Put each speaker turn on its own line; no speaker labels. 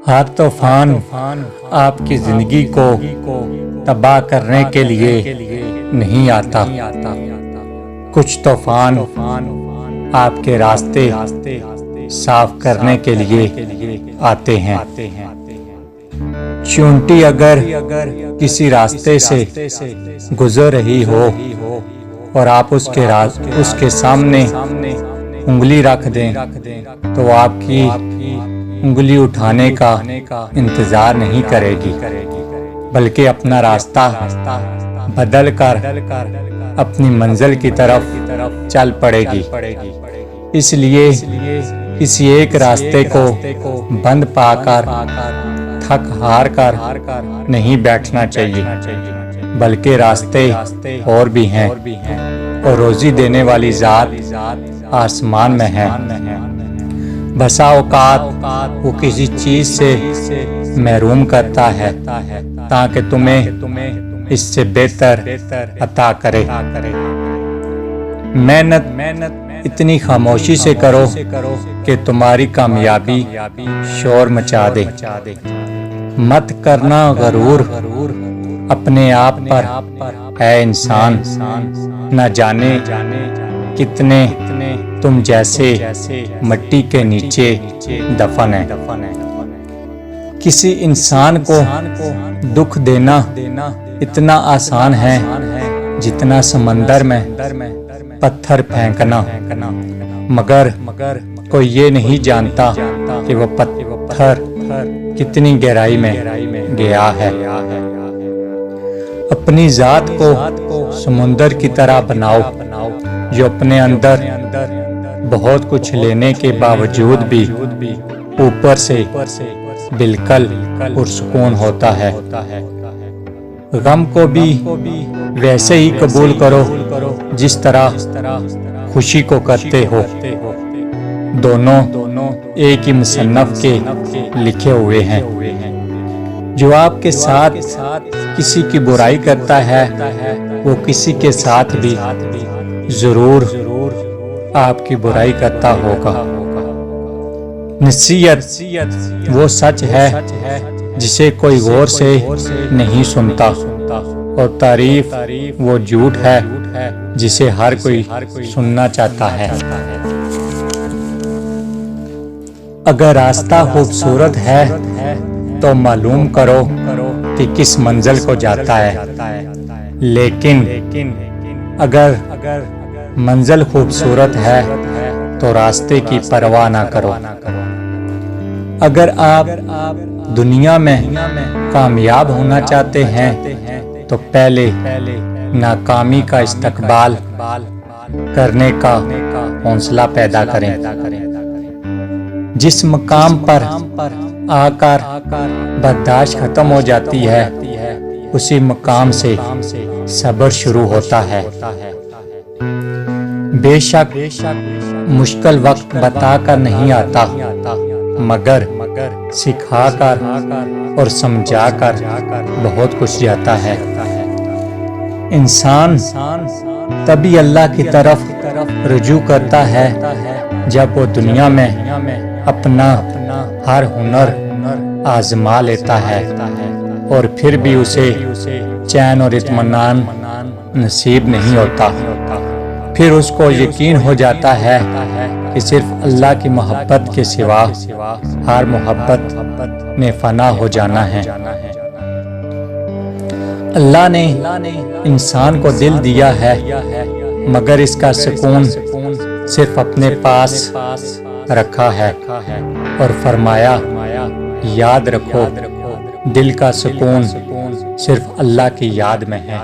ہر طوفان آپ کی زندگی کو تباہ کرنے کے لیے نہیں آتا۔ کچھ طوفان آپ کے راستے صاف کرنے کے لیے آتے ہیں۔ چونٹی اگر کسی راستے سے گزر رہی ہو اور آپ اس کے سامنے انگلی رکھ دیں تو آپ کی انگلی اٹھانے کا انتظار نہیں کرے گی، بلکہ اپنا راستہ بدل کر اپنی منزل کی طرف چل پڑے گی۔ اس لیے کسی ایک راستے کو بند پا کر تھک ہار کر نہیں بیٹھنا چاہیے، بلکہ راستے اور بھی ہیں اور روزی دینے والی ذات آسمان میں ہے۔ بسا اوقات وہ کسی چیز سے محروم کرتا ہے تاکہ تمہیں اس سے بہتر عطا کرے۔ محنت اتنی خاموشی سے کرو کہ تمہاری کامیابی شور مچا دے۔ مت کرنا غرور اپنے آپ پر اے انسان، نہ جانے کتنے تم جیسے مٹی کے نیچے دفن ہیں۔ کسی انسان کو دکھ دینا اتنا آسان ہے جتنا سمندر میں پتھر پھینکنا، مگر کوئی یہ نہیں جانتا کہ وہ پتھر کتنی گہرائی میں گیا ہے۔ اپنی ذات کو سمندر کی طرح بناؤ جو اپنے اندر بہت کچھ لینے کے باوجود بھی اوپر سے بالکل پرسکون ہوتا ہے۔ غم کو بھی ویسے ہی قبول کرو جس طرح خوشی کو کرتے ہو۔ دونوں ایک ہی مصنف کے لکھے ہوئے ہیں۔ جو آپ کے ساتھ کسی کی برائی کرتا ہے وہ کسی کے ساتھ بھی ضرور آپ کی برائی کرتا ہوگا۔ نصیحت وہ سچ ہے جسے کوئی غور سے نہیں سنتا، اور تعریف وہ جھوٹ ہے جسے ہر کوئی سننا چاہتا ہے۔ اگر راستہ خوبصورت ہے تو معلوم کرو کہ کس منزل کو جاتا ہے، لیکن اگر منزل خوبصورت ہے تو راستے کی پرواہ نہ کرو۔ اگر آپ دنیا میں کامیاب ہونا چاہتے ہیں تو پہلے ناکامی کا استقبال کرنے کا حوصلہ پیدا کریں۔ جس مقام پر آ کر برداشت ختم ہو جاتی ہے اسی مقام سے صبر شروع ہوتا ہے۔ بے شک مشکل وقت بتا کر نہیں آتا، مگر سکھا کر اور سمجھا کر بہت کچھ جاتا ہے۔ انسان تبھی اللہ کی طرف رجوع کرتا ہے جب وہ دنیا میں اپنا ہر ہنر آزما لیتا ہے اور پھر بھی اسے چین اور اطمینان نصیب نہیں ہوتا۔ پھر اس کو یقین ہو جاتا ہے کہ صرف اللہ کی محبت کے سوا ہر محبت میں فنا ہو جانا ہے۔ اللہ نے انسان کو دل دیا ہے، مگر اس کا سکون صرف اپنے پاس رکھا ہے، اور فرمایا یاد رکھو دل کا سکون صرف اللہ کی یاد میں ہے۔